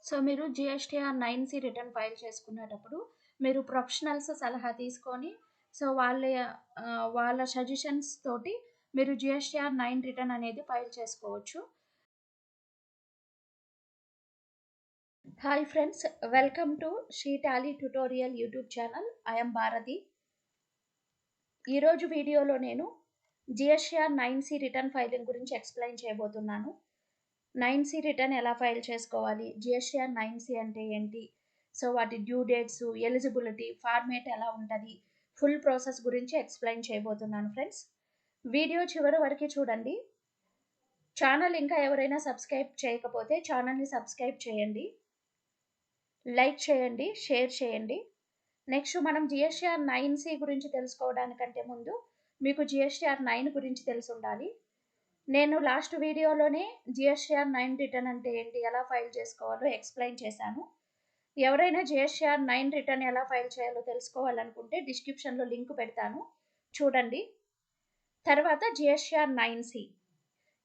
So, మీరు GSTR 9సి return file చేసుకునేటప్పుడు, మీరు ప్రొఫెషనల్స్ సలహా తీసుకొని, సో, వాళ్ళ సజెషన్స్ తోటి మీరు జీఎస్టీఆర్ 9 రిటర్న్ అనేది ఫైల్ చేసుకోవచ్చు. Hi friends, welcome to Sri Tally tutorial YouTube channel. I am Bharathi. ఈరోజు వీడియోలో నేను జీఎస్టీఆర్ 9సి రిటర్న్ ఫైలింగ్ గురించి ఎక్స్‌ప్లెయిన్ చేయబోతున్నాను. 9సి రిటర్న్ ఎలా ఫైల్ చేసుకోవాలి? జీఎస్టీఆర్ 9సి అంటే ఏంటి? సో, వాటి డ్యూ డేట్స్, ఎలిజిబిలిటీ, ఫార్మాట్ ఎలా ఉంటది? ఫుల్ ప్రాసెస్ గురించి ఎక్స్‌ప్లెయిన్ చేయబోతున్నాను ఫ్రెండ్స్. వీడియో చివరి వరకు చూడండి. ఛానల్ ఇంకా ఎవరైనా సబ్స్క్రైబ్ చేయకపోతే ఛానల్‌ని సబ్స్క్రైబ్ చేయండి. లైక్ చేయండి, షేర్ చేయండి. నెక్స్ట్ మనం జీఎస్టీఆర్ 9సి గురించి తెలుసుకోవడానికంటే ముందు మీకు జీఎస్టీఆర్ 9 గురించి తెలిసుండాలి. నేను లాస్ట్ వీడియోలోనే జీఎస్టీఆర్ 9 రిటర్న్ అంటే ఏంటి, ఎలా ఫైల్ చేసుకోవాలో ఎక్స్‌ప్లెయిన్ చేశాను. ఎవరైనా జీఎస్టీఆర్ 9 రిటర్న్ ఎలా ఫైల్ చేయాలో తెలుసుకోవాలనుకుంటే డిస్క్రిప్షన్‌లో లింక్ పెడతాను. చూడండి. తర్వాత జీఎస్టీఆర్ 9సి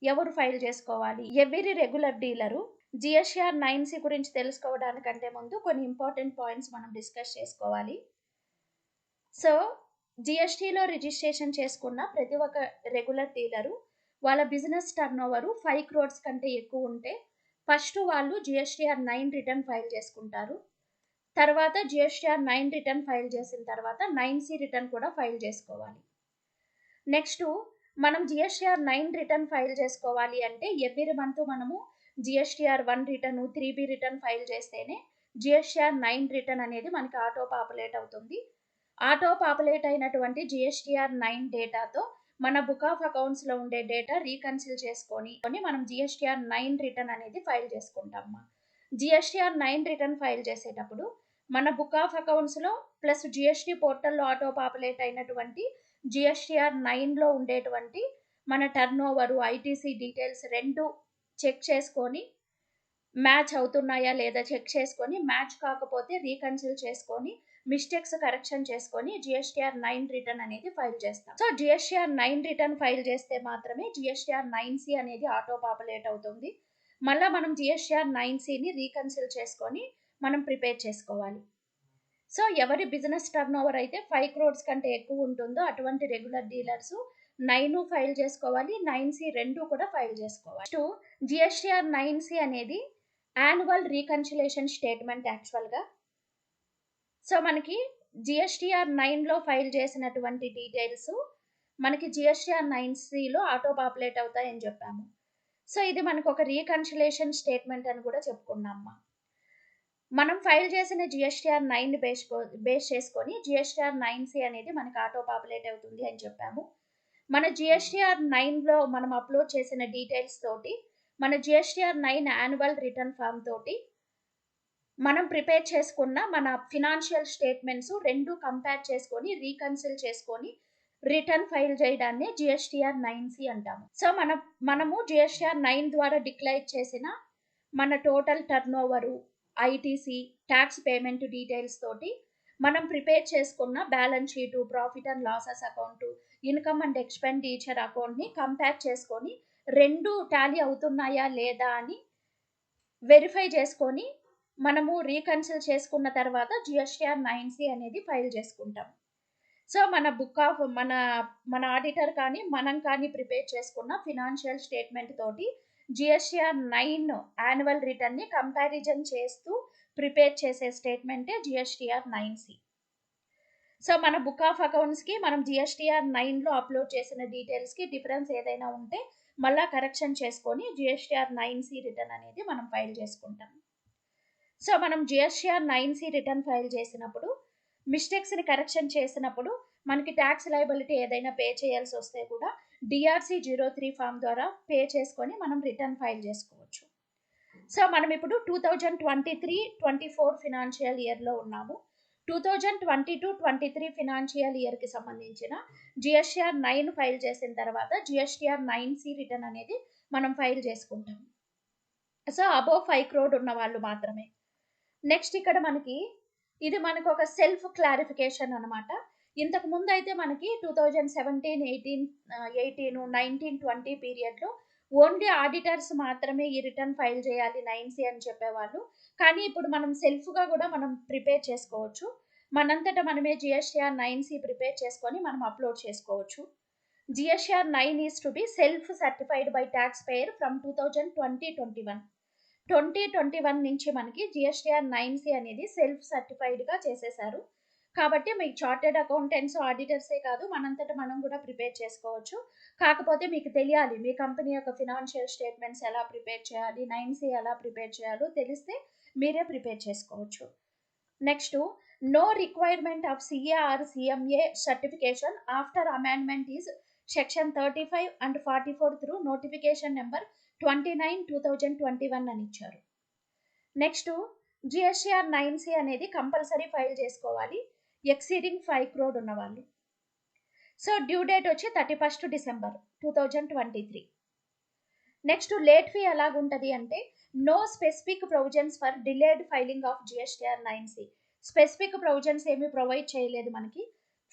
ఎవరు ఫైల్ చేసుకోవాలి? Every regular dealer. జీఎస్టీఆర్ 9సి గురించి తెలుసుకోవడానికంటే ముందు కొన్ని ఇంపార్టెంట్ పాయింట్స్ మనం డిస్కస్ చేసుకోవాలి. సో, జీఎస్టీలో రిజిస్ట్రేషన్ చేసుకున్న ప్రతి ఒక్క రెగ్యులర్ డీలరు వాళ్ళ బిజినెస్ టర్నోవర్ 5 క్రోర్స్ కంటే ఎక్కువ ఉంటే ఫస్ట్ వాళ్ళు జీఎస్టీఆర్ 9 రిటర్న్ ఫైల్ చేసుకుంటారు. తర్వాత జీఎస్టీఆర్ 9 రిటర్న్ ఫైల్ చేసిన తర్వాత 9సి రిటర్న్ కూడా ఫైల్ చేసుకోవాలి. నెక్స్ట్ మనం జీఎస్టీఆర్ 9 రిటర్న్ ఫైల్ చేసుకోవాలి అంటే ఎవ్రీ మంత్ మనము జీఎస్టీఆర్ 1 రిటర్న్, 3బి రిటర్న్ ఫైల్ చేస్తేనే జీఎస్టీఆర్ 9 రిటర్న్ అనేది మనకి ఆటో పాపులేట్ అవుతుంది. ఆటో పాపులేట్ అయినటువంటి జీఎస్టీఆర్ 9 డేటాతో మన బుక్ ఆఫ్ అకౌంట్స్‌లో ఉండే డేటా రీకన్సిల్ చేసుకొని మనం జీఎస్టీఆర్ 9 రిటర్న్ అనేది ఫైల్ చేసుకుంటాము. జీఎస్టీఆర్ 9 రిటర్న్ ఫైల్ చేసేటప్పుడు మన బుక్ ఆఫ్ అకౌంట్స్‌లో ప్లస్ జీఎస్టీ పోర్టల్‌లో ఆటో పాపులేట్ అయినటువంటి జీఎస్టీఆర్ 9లో ఉండేటువంటి మన టర్నోవర్, ఐటీసీ డీటెయిల్స్ 2 చెక్ చేసుకొని మ్యాచ్ అవుతున్నాయా లేదా చెక్ చేసుకొని, మ్యాచ్ కాకపోతే రీకన్సిల్ చేసుకొని, మిస్టేక్స్ కరెక్షన్ చేసుకొని జీఎస్టీఆర్ 9 రిటర్న్ అనేది ఫైల్ చేస్తాం. సో, జీఎస్టీఆర్ 9 రిటర్న్ ఫైల్ చేస్తే మాత్రమే జీఎస్టీఆర్ 9సి అనేది ఆటో పాపులేట్ అవుతుంది. మళ్ళా మనం జీఎస్టీఆర్ 9సిని రీకన్సిల్ చేసుకొని మనం ప్రిపేర్ చేసుకోవాలి. సో, ఎవరి బిజినెస్ టర్నోవర్ అయితే 5 క్రోర్స్ కంటే ఎక్కువ ఉంటుందో అటువంటి రెగ్యులర్ డీలర్స్ 9 ఫైల్ చేసుకోవాలి. 9సి 2 కూడా ఫైల్ చేసుకోవాలి. నెక్స్ట్ జీఎస్టీఆర్ 9సి అనేది యాన్యువల్ రీకన్సిలేషన్ స్టేట్మెంట్ యాక్చువల్‌గా. సో, మనకి జీఎస్టీఆర్ 9లో ఫైల్ చేసినటువంటి డీటెయిల్స్ మనకి జీఎస్టీఆర్ 9సిలో ఆటో పాపులేట్ అవుతాయని చెప్పాము. సో, ఇది మనకు ఒక రీకన్సిలేషన్ స్టేట్మెంట్ అని కూడా చెప్పుకున్నాము. మనం ఫైల్ చేసిన జీఎస్టీఆర్ 9 బేస్ చేసుకొని జీఎస్టీఆర్ 9సి అనేది మనకి ఆటో పాపులేట్ అవుతుంది అని చెప్పాము. మన జీఎస్టీఆర్ 9లో మనం అప్లోడ్ చేసిన డీటెయిల్స్ తోటి మన జీఎస్టీఆర్ 9 యాన్యువల్ రిటర్న్ ఫార్మ్ తోటి మనం ప్రిపేర్ చేసుకున్న మన ఫినాన్షియల్ స్టేట్మెంట్స్ 2 కంపేర్ చేసుకొని రీకన్సిల్ చేసుకొని రిటర్న్ ఫైల్ చేయడాన్ని జీఎస్టీఆర్ 9సి అంటాము. సో, మనము జీఎస్టీఆర్ 9 ద్వారా డిక్లేర్ చేసిన మన total turnover, ITC, tax payment details తోటి మనం ప్రిపేర్ చేసుకున్న balance sheet, profit and losses account, income and expenditure అకౌంట్‌ని కంపేర్ చేసుకొని 2 టాలీ అవుతున్నాయా లేదా అని వెరిఫై చేసుకొని మనము రీకన్సిల్ చేసుకున్న తర్వాత జీఎస్టీఆర్ 9సి అనేది ఫైల్ చేసుకుంటాం. సో, మన ఆడిటర్ కానీ, మనం కానీ ప్రిపేర్ చేసుకున్న ఫినాన్షియల్ స్టేట్మెంట్ తోటి జీఎస్టీఆర్ 9 యాన్యువల్ రిటర్న్‌ని కంపారిజన్ చేస్తూ ప్రిపేర్ చేసే స్టేట్మెంటే జీఎస్టీఆర్ 9సి. సో, మన బుక్ ఆఫ్ అకౌంట్స్‌కి మనం జీఎస్టీఆర్ 9లో అప్లోడ్ చేసిన డీటెయిల్స్‌కి డిఫరెన్స్ ఏదైనా ఉంటే మళ్ళా కరెక్షన్ చేసుకొని జీఎస్టీఆర్ 9సి రిటర్న్ అనేది మనం ఫైల్ చేసుకుంటాం. సో, మనం జీఎస్టీఆర్ 9సి రిటర్న్ ఫైల్ చేసినప్పుడు మిస్టేక్స్‌ని కరెక్షన్ చేసినప్పుడు మనకి టాక్స్ లయబిలిటీ ఏదైనా పే చేయాల్సి వస్తే కూడా డిఆర్‌సి 03 ఫార్మ్ ద్వారా పే చేసుకొని మనం రిటర్న్ ఫైల్ చేసుకోవచ్చు. సో, మనం ఇప్పుడు 2023-24 ఫినాన్షియల్ ఇయర్‌లో ఉన్నాము. 2022-23 ఫినాన్షియల్ ఇయర్‌కి సంబంధించిన జీఎస్టీఆర్ 9 ఫైల్ చేసిన తర్వాత జీఎస్టీఆర్ 9సి రిటర్న్ అనేది మనం ఫైల్ చేసుకుంటాం. సో, అబోవ్ 5 క్రోర్ ఉన్న వాళ్ళు మాత్రమే. నెక్స్ట్ ఇక్కడ ఇది మనకు ఒక సెల్ఫ్ క్లారిఫికేషన్ అన్నమాట. ఇంతకు ముందు అయితే మనకి 2017, 18, 19, 20 పీరియడ్‌లో ఓన్లీ ఆడిటర్స్ మాత్రమే ఈ రిటర్న్ ఫైల్ చేయాలి 9C అని చెప్పేవాళ్ళు. కానీ ఇప్పుడు మనం సెల్ఫ్‌గా కూడా మనం ప్రిపేర్ చేసుకోవచ్చు. మనంతట మనమే జీఎస్టీఆర్ 9C ప్రిపేర్ చేసుకొని మనం అప్లోడ్ చేసుకోవచ్చు. GSTR 9 is to be self certified by talks payer from 2021. 2021 నుంచి మనకి జీఎస్టీఆర్ 9C అనేది సెల్ఫ్ సర్టిఫైడ్‌గా చేసేసారు. కాబట్టి మీకు చార్టర్డ్ అకౌంటెంట్స్, ఆడిటర్సే కాదు మనంతట మనం కూడా ప్రిపేర్ చేసుకోవచ్చు. కాకపోతే మీకు తెలియాలి మీ కంపెనీ యొక్క ఫినాన్షియల్ స్టేట్మెంట్స్ ఎలా ప్రిపేర్ చేయాలి, 9C ఎలా ప్రిపేర్ చేయాలో తెలిస్తే మీరే ప్రిపేర్ చేసుకోవచ్చు. Next, no requirement of CA or CMA certification after amendment is section 35 and 44 through notification number 29/2021 అని ఇచ్చారు. నెక్స్ట్, జీఎస్టీఆర్ 9C అనేది కంపల్సరీ ఫైల్ చేసుకోవాలి ఎక్సీడింగ్ 5 crore ఉన్నవాళ్ళు. సో డ్యూ డేట్ వచ్చి 31st December 2023. Next, late fee ఎలాగుంటుంది అంటే no specific provisions for delayed filing of GSTR 9C. Specific provisions ఏమి provide చేయలేదు మనకి.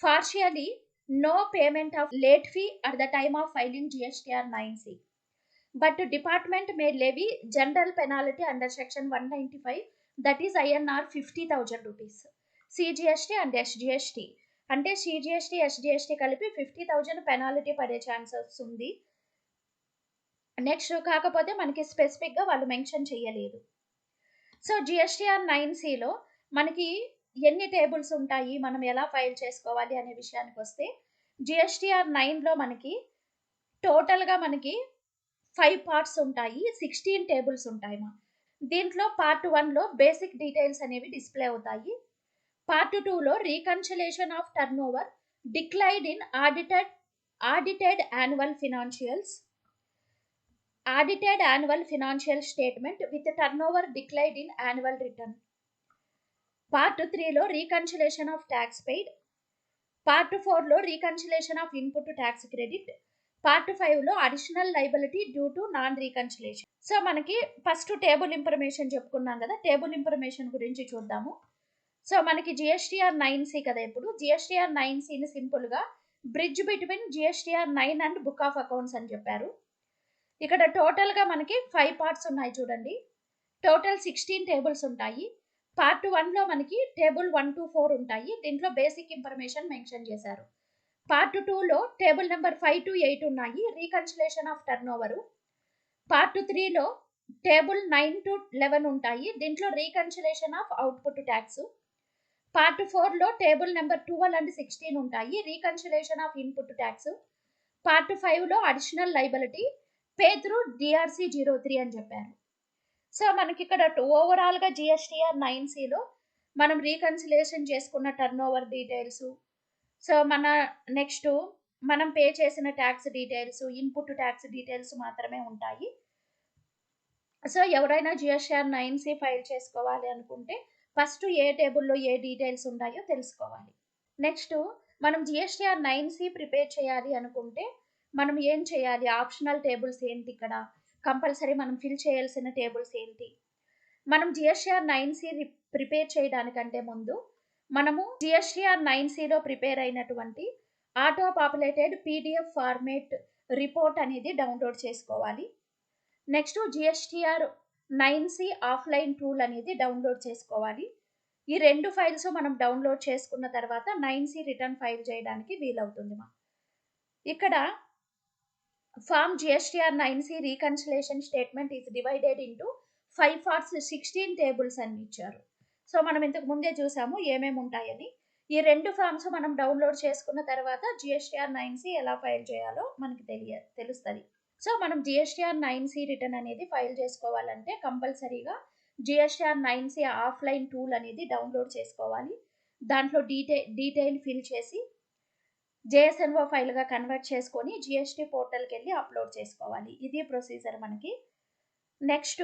Partially no payment of late fee at the time of filing GSTR 9C. But department may levy general penalty under section 195, that is INR 50,000 rupees. CGST and SGST అంటే CGST, SGST కలిపి 50,000 penalty పడే chances ఉంది. Next, కాకపోతే మనకి స్పెసిఫిక్గా వాళ్ళు mention చేయలేదు. So GSTR 9Cలో మనకి ఎన్ని టేబుల్స్ ఉంటాయి, మనం ఎలా ఫైల్ చేసుకోవాలి అనే విషయానికి వస్తే జీఎస్టీఆర్ 9లో మనకి టోటల్గా మనకి 5 పార్ట్స్ ఉంటాయి, 16 టేబుల్స్ ఉంటాయి. దీంట్లో పార్ట్ 1లో బేసిక్ డీటెయిల్స్ అనేవి డిస్ప్లే అవుతాయి. పార్ట్ 2లో reconciliation of turnover declined in audited annual financial statement with turnover declined in annual return. Part 3లో reconciliation of tax paid. Part 4లో reconciliation of input tax credit. Part 5లో additional liability due to non reconciliation. So మనకి first table information చెప్పుకున్నాం కదా, table information గురించి చూద్దాము. So మనకి GSTR 9C కదా, ఇప్పుడు జీఎస్టీఆర్ 9Cని సింపుల్గా bridge between GSTR 9 and book of accounts అని చెప్పారు. ఇక్కడ టోటల్గా మనకి 5 పార్ట్స్ ఉన్నాయి చూడండి. టోటల్ 16 టేబుల్స్ ఉంటాయి. పార్ట్ 1లో మనకి టేబుల్ 1 to 4 ఉంటాయి. దీంట్లో బేసిక్ ఇన్ఫర్మేషన్ మెన్షన్ చేశారు. పార్ట్ 2లో టేబుల్ నెంబర్ 5 to 8 ఉన్నాయి, reconciliation of turnover. Part 3లో టేబుల్ 9 to 11 ఉంటాయి, దీంట్లో reconciliation of output tax. Part 4లో టేబుల్ నెంబర్ 12 and 16 ఉంటాయి, reconciliation of input tax. Part 5లో additional liability pay through DRC 03 అని చెప్పారు. సో మనకి ఇక్కడ ఓవరాల్గా జీఎస్టీఆర్ 9Cలో మనం రీకన్సిలేషన్ చేసుకున్న turn over details, so next మనం పే చేసిన tax details, input tax details మాత్రమే ఉంటాయి. సో ఎవరైనా జీఎస్టీఆర్ 9C ఫైల్ చేసుకోవాలి అనుకుంటే ఫస్ట్ ఏ టేబుల్లో ఏ డీటెయిల్స్ ఉంటాయో తెలుసుకోవాలి. నెక్స్ట్, మనం జీఎస్టీఆర్ 9C ప్రిపేర్ చేయాలి అనుకుంటే మనం ఏం చేయాలి, ఆప్షనల్ టేబుల్స్ ఏంటి, ఇక్కడ కంపల్సరీ మనం ఫిల్ చేయాల్సిన టేబుల్స్ ఏంటి. మనం జీఎస్టీఆర్ 9C ప్రిపేర్ చేయడానికంటే ముందు మనము జీఎస్టీఆర్ 9Cలో ప్రిపేర్ అయినటువంటి auto populated PDF format report అనేది డౌన్లోడ్ చేసుకోవాలి. Next, GSTR 9C offline tool అనేది డౌన్లోడ్ చేసుకోవాలి. ఈ 2 ఫైల్స్ మనం డౌన్లోడ్ చేసుకున్న తర్వాత 9C రిటర్న్ ఫైల్ చేయడానికి వీలవుతుంది. ఇక్కడ form GSTR 9C reconciliation statement is divided into 5 parts 16 tables అని ఇచ్చారు. సో మనం ఇంతకు ముందే చూసాము ఏమేమి ఉంటాయని. ఈ 2 ఫామ్స్ మనం డౌన్లోడ్ చేసుకున్న తర్వాత జీఎస్టీఆర్ 9C ఎలా ఫైల్ చేయాలో మనకి తెలుస్తుంది. సో మనం జీఎస్టీఆర్ 9C రిటర్న్ అనేది ఫైల్ చేసుకోవాలంటే కంపల్సరీగా జీఎస్టీఆర్ 9C ఆఫ్లైన్ టూల్ అనేది డౌన్లోడ్ చేసుకోవాలి. దాంట్లో డీటెయిల్ ఫిల్ చేసి JSNO ఫైల్గా కన్వర్ట్ చేసుకొని GST పోర్టల్కి వెళ్ళి అప్లోడ్ చేసుకోవాలి. ఇది ప్రొసీజర్ మనకి. నెక్స్ట్,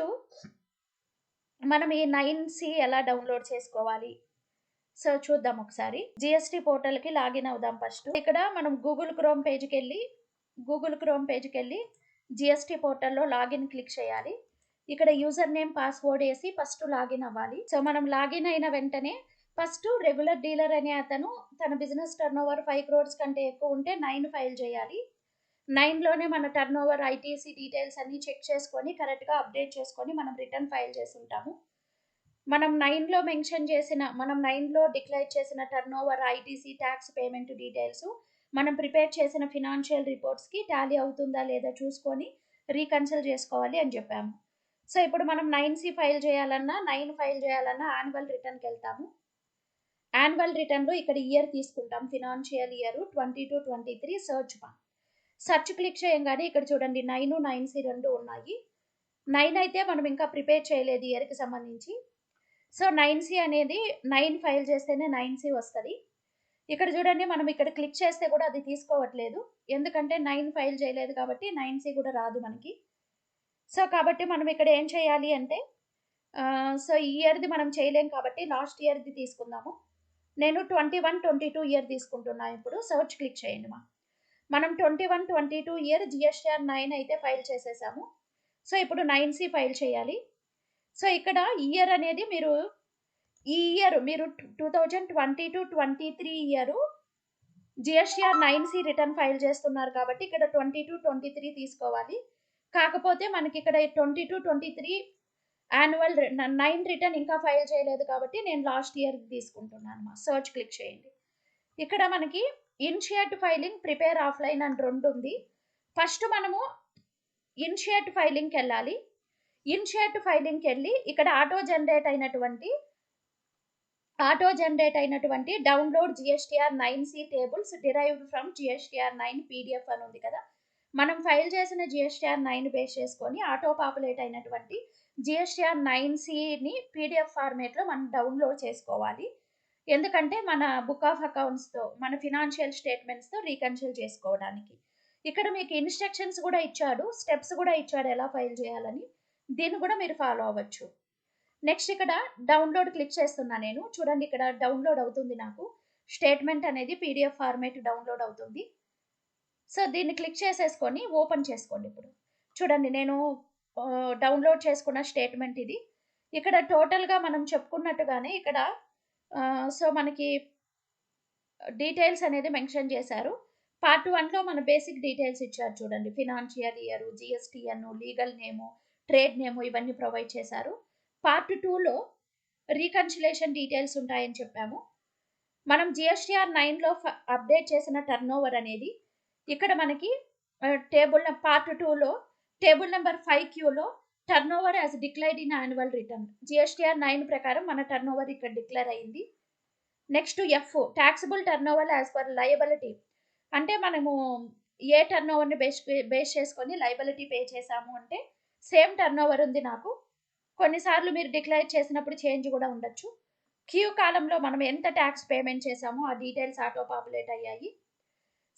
మనం ఈ 9C ఎలా డౌన్లోడ్ చేసుకోవాలి సో చూద్దాం ఒకసారి. GST పోర్టల్కి లాగిన్ అవుదాం ఫస్ట్. ఇక్కడ మనం గూగుల్ క్రోమ్ పేజ్కి వెళ్ళి GST పోర్టల్లో లాగిన్ క్లిక్ చేయాలి. ఇక్కడ యూజర్ నేమ్ పాస్వర్డ్ వేసి ఫస్ట్ లాగిన్ అవ్వాలి. సో మనం లాగిన్ అయిన వెంటనే ఫస్ట్ రెగ్యులర్ డీలర్ అనే అతను తన బిజినెస్ టర్న్ ఓవర్ 5 crores కంటే ఎక్కువ ఉంటే 9 ఫైల్ చేయాలి. 9లోనే మన టర్నోవర్, ఐటీసీ డీటెయిల్స్ అన్నీ చెక్ చేసుకొని కరెక్ట్‌గా అప్డేట్ చేసుకొని మనం రిటర్న్ ఫైల్ చేసుంటాము. మనం 9లో డిక్లేర్ చేసిన turnover, ITC, tax payment details మనం ప్రిపేర్ చేసిన ఫినాన్షియల్ రిపోర్ట్స్‌కి టాలీ అవుతుందా లేదా చూసుకొని రీకన్సిల్ చేసుకోవాలి అని చెప్పాము. సో, ఇప్పుడు మనం 9సి ఫైల్ చేయాలన్నా, 9 ఫైల్ చేయాలన్నా యాన్యువల్ రిటర్న్‌కెళ్తాము. యాన్యువల్ రిటర్న్‌లో ఇక్కడ ఇయర్ తీసుకుంటాం. ఫినాన్షియల్ ఇయర్ 22-23 సెర్చ్ క్లిక్ చేయంగానే ఇక్కడ చూడండి 9, 9సి 2 ఉన్నాయి. 9 అయితే మనం ఇంకా ప్రిపేర్ చేయలేదు ఇయర్‌కి సంబంధించి. సో, 9సి అనేది 9 ఫైల్ చేస్తేనే 9సి వస్తది. ఇక్కడ చూడండి మనం ఇక్కడ క్లిక్ చేస్తే కూడా అది తీసుకోవట్లేదు. ఎందుకంటే 9 ఫైల్ చేయలేదు కాబట్టి 9సి కూడా రాదు మనకి. సో, కాబట్టి మనం ఇక్కడ ఏం చేయాలి అంటే సో, ఈ ఇయర్‌ది మనం చేయలేం కాబట్టి లాస్ట్ ఇయర్‌ది తీసుకుందాము. నేను 21, 22 ఇయర్ తీసుకుంటున్నా ఇప్పుడు. సెర్చ్ క్లిక్ చేయండి మనం 21, 22 ఇయర్ జీఎస్టీఆర్ 9 అయితే ఫైల్ చేసేసాము. సో, ఇప్పుడు 9సి ఫైల్ చేయాలి. సో, ఇక్కడ ఇయర్ అనేది ఈ ఇయర్ మీరు 2022-23 ఇయర్ జీఎస్టీఆర్ 9సి రిటర్న్ ఫైల్ చేస్తున్నారు కాబట్టి ఇక్కడ 22, 23 తీసుకోవాలి. కాకపోతే మనకి ఇక్కడ 22, 23 యాన్యువల్ 9 రిటర్న్ ఇంకా ఫైల్ చేయలేదు కాబట్టి నేను లాస్ట్ ఇయర్ తీసుకుంటున్నాను. సెర్చ్ క్లిక్ చేయండి. ఇక్కడ మనకి ఇనిషియేట్ ఫైలింగ్, ప్రిపేర్ ఆఫ్‌లైన్ అని 2 ఉంది. ఫస్ట్ మనము ఇనిషియేట్ ఫైలింగ్‌కెళ్ళాలి. ఇనిషియేట్ ఫైలింగ్‌కెళ్ళి ఇక్కడ ఆటో జనరేట్ అయినటువంటి డౌన్లోడ్ జీఎస్టీఆర్ 9సి tables derived from GSTR 9 PDF అని ఉంది కదా! మనం ఫైల్ చేసిన జీఎస్టీఆర్ 9 బేస్ చేసుకొని ఆటో పాపులేట్ అయినటువంటి జీఎస్టీఆర్ 9సిని పీడీఎఫ్ ఫార్మాట్‌లో మనం డౌన్లోడ్ చేసుకోవాలి. ఎందుకంటే మన బుక్ ఆఫ్ అకౌంట్స్‌తో, మన ఫినాన్షియల్ స్టేట్మెంట్స్‌తో రీకన్సిల్ చేసుకోవడానికి. ఇక్కడ మీకు ఇన్‌స్ట్రక్షన్స్ కూడా ఇచ్చాడు. స్టెప్స్ కూడా ఇచ్చాడు ఎలా ఫైల్ చేయాలని. దీన్ని కూడా మీరు ఫాలో అవ్వచ్చు. నెక్స్ట్ ఇక్కడ డౌన్లోడ్ క్లిక్ చేస్తున్నా నేను. చూడండి ఇక్కడ డౌన్లోడ్ అవుతుంది నాకు. స్టేట్మెంట్ అనేది పీడీఎఫ్ ఫార్మాట్ డౌన్లోడ్ అవుతుంది. సో, దీన్ని క్లిక్ చేసేసుకొని ఓపెన్ చేసుకోండి ఇప్పుడు. చూడండి నేను డౌన్లోడ్ చేసుకున్న స్టేట్మెంట్ ఇది. ఇక్కడ టోటల్‌గా మనం చెప్పుకున్నట్టుగానే ఇక్కడ సో, మనకి డీటెయిల్స్ అనేది మెన్షన్ చేశారు. పార్ట్ 1లో మన బేసిక్ డీటెయిల్స్ ఇచ్చారు చూడండి. ఫినాన్షియల్ ఇయర్, జీఎస్టీఎన్, లీగల్ నేము, ట్రేడ్ నేము ఇవన్నీ ప్రొవైడ్ చేశారు. పార్ట్ 2లో రీకన్సిలేషన్ డీటెయిల్స్ ఉంటాయని చెప్పాము. మనం జీఎస్టీఆర్ 9లో అప్డేట్ చేసిన టర్నోవర్ అనేది ఇక్కడ మనకి పార్ట్ 2లో టేబుల్ నెంబర్ 5Qలో turnover as declared in annual return. GSTR 9 ప్రకారం మన టర్నోవర్ ఇక్కడ డిక్లేర్ అయింది. Next F taxable turnover as per liability. అంటే మనము ఏ టర్నోవర్‌ని బేస్ చేసుకొని లయబిలిటీ పే చేశాము అంటే సేమ్ టర్నోవర్ ఉంది నాకు. కొన్నిసార్లు మీరు డిక్లేర్ చేసినప్పుడు చేంజ్ కూడా ఉండొచ్చు. క్యూ కాలంలో మనం ఎంత టాక్స్ పేమెంట్ చేశామో ఆ డీటెయిల్స్ ఆటో పాపులేట్ అయ్యాయి.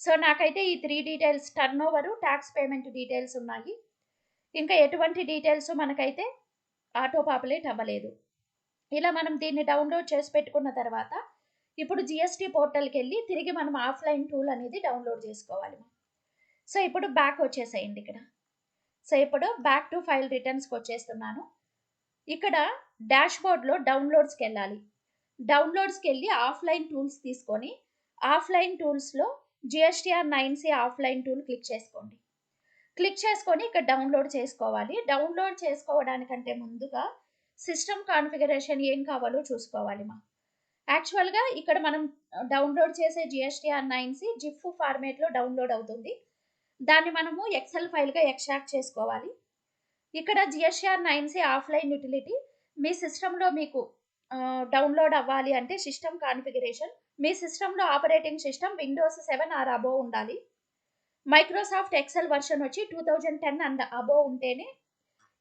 సో, నాకైతే ఈ 3 details turnover, talks payment details ఉన్నాయి. ఇంకా ఎటువంటి డీటెయిల్స్ మనకైతే ఆటో పాపులేట్ అవ్వలేదు. ఇలా మనం దీన్ని డౌన్లోడ్ చేసి పెట్టుకున్న తర్వాత ఇప్పుడు జీఎస్టీ పోర్టల్‌కెళ్ళి తిరిగి మనం ఆఫ్‌లైన్ టూల్ అనేది డౌన్లోడ్ చేసుకోవాలి. సో, ఇప్పుడు బ్యాక్ వచ్చేసేయండి ఇక్కడ. సో, ఇప్పుడు బ్యాక్ టు ఫైల్ రిటర్న్స్‌కి వచ్చేస్తున్నాను. ఇక్కడ డాష్‌బోర్డ్‌లో డౌన్లోడ్స్‌కెళ్ళాలి. డౌన్లోడ్స్‌కెళ్ళి ఆఫ్‌లైన్ టూల్స్ తీసుకొని ఆఫ్‌లైన్ టూల్స్‌లో జీఎస్టీఆర్ 9సి ఆఫ్‌లైన్ టూల్ క్లిక్ చేసుకోండి. క్లిక్ చేసుకొని ఇక్కడ డౌన్లోడ్ చేసుకోవాలి. డౌన్లోడ్ చేసుకోవడానికంటే ముందుగా సిస్టమ్ కాన్ఫిగరేషన్ ఏం కావాలో చూసుకోవాలి. యాక్చువల్‌గా ఇక్కడ మనం డౌన్లోడ్ చేసే జీఎస్టీఆర్ 9సి జిఫ్ ఫార్మాట్‌లో డౌన్లోడ్ అవుతుంది. దాన్ని మనము ఎక్సెల్ ఫైల్‌గా ఎక్స్ట్రాక్ట్ చేసుకోవాలి. ఇక్కడ జీఎస్టీఆర్ 9సి ఆఫ్‌లైన్ యుటిలిటీ మీ సిస్టమ్‌లో మీకు డౌన్లోడ్ అవ్వాలి అంటే సిస్టమ్ కాన్ఫిగరేషన్ మీ సిస్టమ్‌లో operating system Windows 7 or above ఉండాలి. మైక్రోసాఫ్ట్ ఎక్సెల్ వెర్షన్ వచ్చి 2010 అండ్ అబోవ్ ఉంటేనే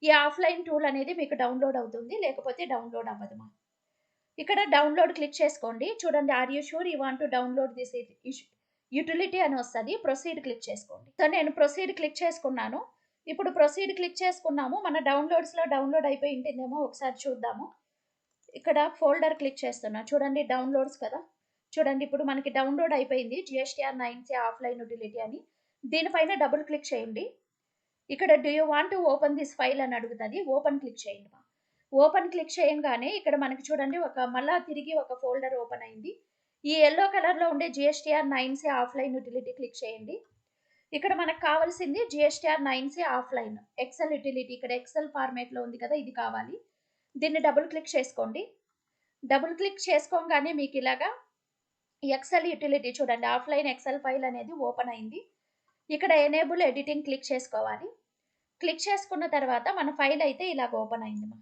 ఈ ఆఫ్‌లైన్ టూల్ అనేది మీకు డౌన్లోడ్ అవుతుంది. లేకపోతే డౌన్లోడ్ అవ్వదు. ఇక్కడ డౌన్లోడ్ క్లిక్ చేసుకోండి. చూడండి are you sure you want to download this utility అని వస్తది. ప్రొసీడ్ క్లిక్ చేసుకోండి. సో, నేను ప్రొసీడ్ క్లిక్ చేసుకున్నాను. ఇప్పుడు ప్రొసీడ్ క్లిక్ చేసుకున్నాము. మన డౌన్లోడ్స్‌లో డౌన్లోడ్ అయిపోయి ఉంటుందేమో ఒకసారి చూద్దాము. ఇక్కడ ఫోల్డర్ క్లిక్ చేస్తున్నా. చూడండి డౌన్లోడ్స్ కదా! చూడండి ఇప్పుడు మనకి డౌన్లోడ్ అయిపోయింది. జీఎస్టీఆర్ 9సి ఆఫ్‌లైన్ యుటిలిటీ అని. దీనిపైన డబుల్ క్లిక్ చేయండి. ఇక్కడ do you want to open this file అని అడుగుతది. ఓపెన్ క్లిక్ చేయండి. ఓపెన్ క్లిక్ చేయంగానే ఇక్కడ మనకి చూడండి మళ్ళా తిరిగి ఒక ఫోల్డర్ ఓపెన్ అయింది. ఈ యెల్లో కలర్‌లో ఉండే జీఎస్టీఆర్ 9సి ఆఫ్‌లైన్ యుటిలిటీ క్లిక్ చేయండి. ఇక్కడ మనకు కావాల్సింది జిఎస్టీఆర్ 9సి ఆఫ్లైన్ ఎక్సెల్ యూటిలిటీ. ఇక్కడ ఎక్సెల్ ఫార్మేట్లో ఉంది కదా, ఇది కావాలి. దీన్ని డబుల్ క్లిక్ చేసుకోండి. డబుల్ క్లిక్ చేసుకోగానే మీకు ఇలాగా ఎక్సెల్ యూటిలిటీ చూడండి, ఆఫ్లైన్ ఎక్సెల్ ఫైల్ అనేది ఓపెన్ అయింది. ఇక్కడ ఎనేబుల్ ఎడిటింగ్ క్లిక్ చేసుకోవాలి. క్లిక్ చేసుకున్న తర్వాత మన ఫైల్ అయితే ఇలాగ ఓపెన్ అయింది.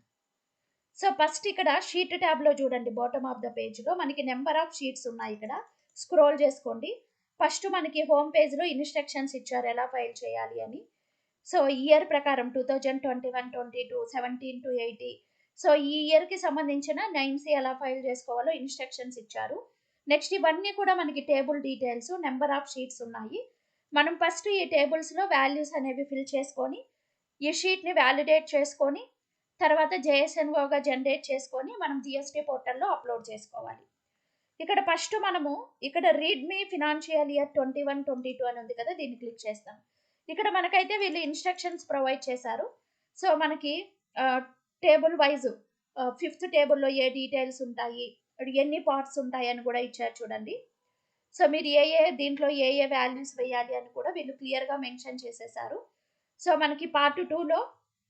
సో ఫస్ట్ ఇక్కడ షీట్ ట్యాబ్లో చూడండి, బాటమ్ ఆఫ్ ద పేజ్లో మనకి నెంబర్ ఆఫ్ షీట్స్ ఉన్నాయి. ఇక్కడ స్క్రోల్ చేసుకోండి. ఫస్ట్ మనకి హోమ్ పేజ్లో ఇన్స్ట్రక్షన్స్ ఇచ్చారు ఎలా ఫైల్ చేయాలి అని. సో ఇయర్ ప్రకారం 2021-22, 17-80. సో ఈ ఇయర్కి సంబంధించిన 9సి ఎలా ఫైల్ చేసుకోవాలో ఇన్స్ట్రక్షన్స్ ఇచ్చారు. నెక్స్ట్ ఇవన్నీ కూడా మనకి table details, number of sheets ఉన్నాయి. మనం ఫస్ట్ ఈ టేబుల్స్లో వాల్యూస్ అనేవి ఫిల్ చేసుకొని ఈ షీట్ని వ్యాలిడేట్ చేసుకొని తర్వాత జేఎస్ఎన్ఓగా జనరేట్ చేసుకొని మనం జిఎస్టీ పోర్టల్లో అప్లోడ్ చేసుకోవాలి. ఇక్కడ ఫస్ట్ మనము ఇక్కడ రీడ్ మీ ఫినాన్షియల్ ఇయర్ 21-22 అని ఉంది కదా, దీన్ని క్లిక్ చేస్తాం. ఇక్కడ మనకైతే వీళ్ళు ఇన్స్ట్రక్షన్స్ ప్రొవైడ్ చేశారు. సో మనకి టేబుల్ వైజ్ 5th టేబుల్లో ఏ డీటెయిల్స్ ఉంటాయి, ఎన్ని పార్ట్స్ ఉంటాయి అని కూడా ఇచ్చారు చూడండి. సో మీరు దీంట్లో ఏ వాల్యూస్ వేయాలి అని కూడా వీళ్ళు క్లియర్గా మెన్షన్ చేసేసారు. సో మనకి పార్ట్ 2లో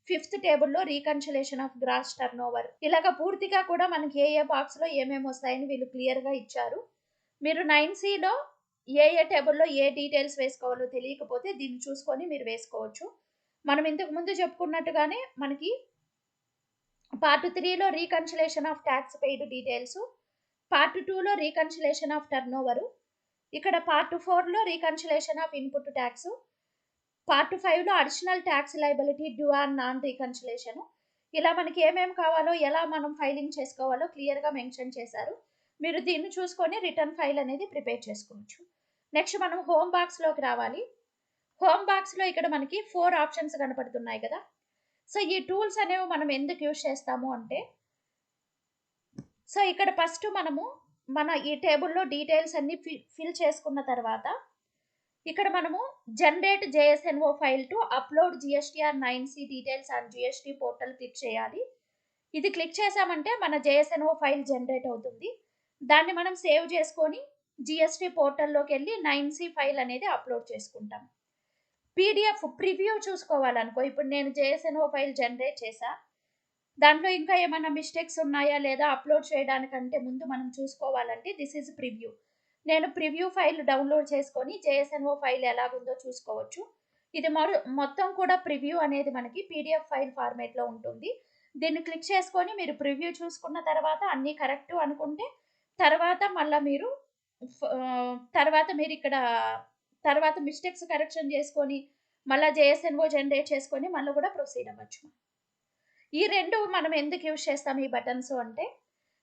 5th టేబుల్లో reconciliation of gross turnover, ఇలాగ పూర్తిగా కూడా మనకి ఏ బాక్స్లో ఏమేమి వస్తాయని వీళ్ళు క్లియర్గా ఇచ్చారు. మీరు 9సిలో ఏ టేబుల్లో ఏ డీటెయిల్స్ వేసుకోవాలో తెలియకపోతే దీన్ని చూసుకొని మీరు వేసుకోవచ్చు. మనం ఇంతకు ముందు చెప్పుకున్నట్టుగానే మనకి పార్ట్ 3లో reconciliation of tax paid details, part 2లో రీకన్సిలేషన్ ఆఫ్ టర్న్ ఓవరు, ఇక్కడ పార్ట్ 4లో reconciliation of input tax, part 5లో additional tax liability due and non reconciliation. ఇలా మనకి ఏమేమి కావాలో ఎలా మనం ఫైలింగ్ చేసుకోవాలో క్లియర్గా మెన్షన్ చేశారు. మీరు దీన్ని చూసుకొని రిటర్న్ ఫైల్ అనేది ప్రిపేర్ చేసుకోవచ్చు. నెక్స్ట్ మనం హోమ్ బాక్స్లోకి రావాలి. హోమ్ బాక్స్లో ఇక్కడ మనకి 4 ఆప్షన్స్ కనపడుతున్నాయి కదా. సో ఈ టూల్స్ అనేవి మనం ఎందుకు యూజ్ చేస్తాము అంటే, సో ఇక్కడ ఫస్ట్ మనము మన ఈ టేబుల్లో డీటెయిల్స్ అన్ని ఫిల్ చేసుకున్న తర్వాత ఇక్కడ మనము generate JSON file to upload GSTR 9సి details and GST portal click చేయాలి. ఇది క్లిక్ చేసామంటే మన జేఎస్ఎన్ఓ ఫైల్ జనరేట్ అవుతుంది. దాన్ని మనం సేవ్ చేసుకొని జిఎస్టీ పోర్టల్లోకి వెళ్ళి 9సి ఫైల్ అనేది అప్లోడ్ చేసుకుంటాం. పీడిఎఫ్ ప్రివ్యూ చూసుకోవాలనుకో, ఇప్పుడు నేను జేఎస్ఎన్ఓ ఫైల్ జనరేట్ చేసా, దాంట్లో ఇంకా ఏమైనా మిస్టేక్స్ ఉన్నాయా లేదా అప్లోడ్ చేయడానికంటే ముందు మనం చూసుకోవాలంటే దిస్ ఈజ్ ప్రివ్యూ. నేను ప్రివ్యూ ఫైల్ డౌన్లోడ్ చేసుకొని జేఎస్ఎన్ఓ ఫైల్ ఎలాగుందో చూసుకోవచ్చు. ఇది మొత్తం కూడా ప్రివ్యూ అనేది మనకి పీడిఎఫ్ ఫైల్ ఫార్మేట్లో ఉంటుంది. దీన్ని క్లిక్ చేసుకొని మీరు ప్రివ్యూ చూసుకున్న తర్వాత అన్నీ కరెక్ట్ అనుకుంటే తర్వాత మళ్ళీ మీరు ఇక్కడ తర్వాత మిస్టేక్స్ కరెక్షన్ చేసుకొని మళ్ళీ జేఎస్ఎన్ఓ జనరేట్ చేసుకొని మళ్ళీ కూడా ప్రొసీడ్ అవ్వచ్చు. ఈ రెండు మనం ఎందుకు యూజ్ చేస్తాం ఈ బటన్స్ అంటే,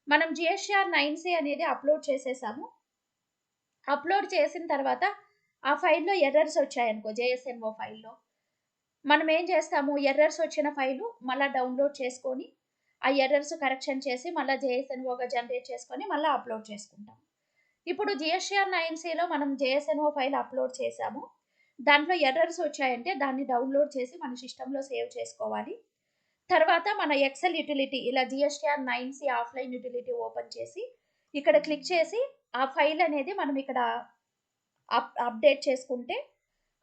మనం జిఎస్టీఆర్ 9సి అనేది అప్లోడ్ చేసేసాము. అప్లోడ్ చేసిన తర్వాత ఆ ఫైల్లో ఎర్రర్స్ వచ్చాయనుకో, జేఎస్ఎన్ఓ ఫైల్లో మనం ఏం చేస్తాము, ఎర్రర్స్ వచ్చిన ఫైలు మళ్ళీ డౌన్లోడ్ చేసుకొని ఆ ఎర్రర్స్ కరెక్షన్ చేసి మళ్ళీ జేఎస్ఎన్ఓగా జనరేట్ చేసుకొని మళ్ళీ అప్లోడ్ చేసుకుంటాం. ఇప్పుడు జిఎస్టీఆర్ 9సిలో మనం జేఎస్ఎన్ఓ ఫైల్ అప్లోడ్ చేసాము, దాంట్లో ఎర్రర్స్ వచ్చాయంటే దాన్ని డౌన్లోడ్ చేసి మన సిస్టంలో సేవ్ చేసుకోవాలి. తర్వాత మన ఎక్సెల్ యూటిలిటీ ఇలా జిఎస్టీఆర్ 9సి ఆఫ్లైన్ యూటిలిటీ ఓపెన్ చేసి ఇక్కడ క్లిక్ చేసి ఆ ఫైల్ అనేది మనం ఇక్కడ అప్డేట్ చేసుకుంటే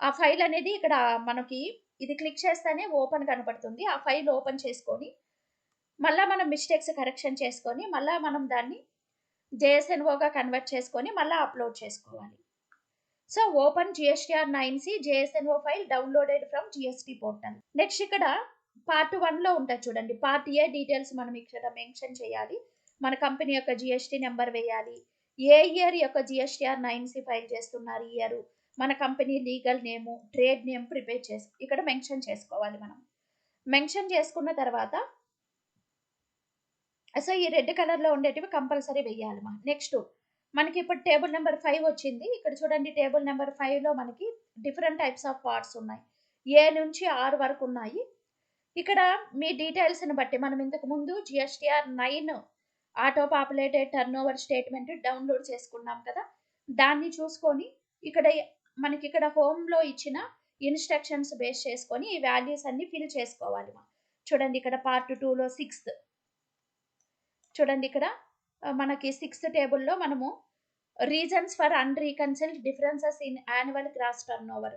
ఆ ఫైల్ అనేది ఇక్కడ మనకి ఇది క్లిక్ చేస్తేనే ఓపెన్ కనపడుతుంది. ఆ ఫైల్ ఓపెన్ చేసుకొని మళ్ళీ మనం మిస్టేక్స్ కరెక్షన్ చేసుకొని మళ్ళీ మనం దాన్ని జేఎస్ఎన్ఓగా కన్వర్ట్ చేసుకొని మళ్ళీ అప్లోడ్ చేసుకోవాలి. సో ఓపెన్ జిఎస్టీఆర్ 9సి JSON file downloaded from GST portal. Next ఇక్కడ పార్ట్ 1లో ఉంటుంది చూడండి, పార్ట్ ఏ డీటెయిల్స్ మనం ఇక్కడ మెన్షన్ చేయాలి. మన కంపెనీ యొక్క జిఎస్టీ నెంబర్ వేయాలి, ఏ ఇయర్ యొక్క జిఎస్టీఆర్ 9సి ఫైల్ చేస్తున్నారు ఇయర్, మన కంపెనీ లీగల్ నేము, ట్రేడ్ నేమ్ ప్రిపేర్ చేసి ఇక్కడ మెన్షన్ చేసుకోవాలి. మనం మెన్షన్ చేసుకున్న తర్వాత సో ఈ రెడ్ కలర్లో ఉండేటివి కంపల్సరీ వేయాలి. నెక్స్ట్ మనకి ఇప్పుడు టేబుల్ నెంబర్ 5 వచ్చింది. ఇక్కడ చూడండి, టేబుల్ నెంబర్ 5లో మనకి డిఫరెంట్ టైప్స్ ఆఫ్ పార్ట్స్ ఉన్నాయి, ఏ నుంచి 6 వరకు ఉన్నాయి. ఇక్కడ మీ డీటెయిల్స్ని బట్టి మనం ఇంతకు ముందు GSTR 9 auto populated turn over statement download చేసుకున్నాం కదా, దాన్ని చూసుకొని ఇక్కడ మనకి ఇక్కడ హోమ్లో ఇచ్చిన ఇన్స్ట్రక్షన్స్ బేస్ చేసుకొని ఈ వాల్యూస్ అన్ని ఫిల్ చేసుకోవాలి. చూడండి ఇక్కడ పార్ట్ 2లో 6th చూడండి, ఇక్కడ మనకి 6th టేబుల్లో మనము reasons for unreconciled differences in annual gross turnover,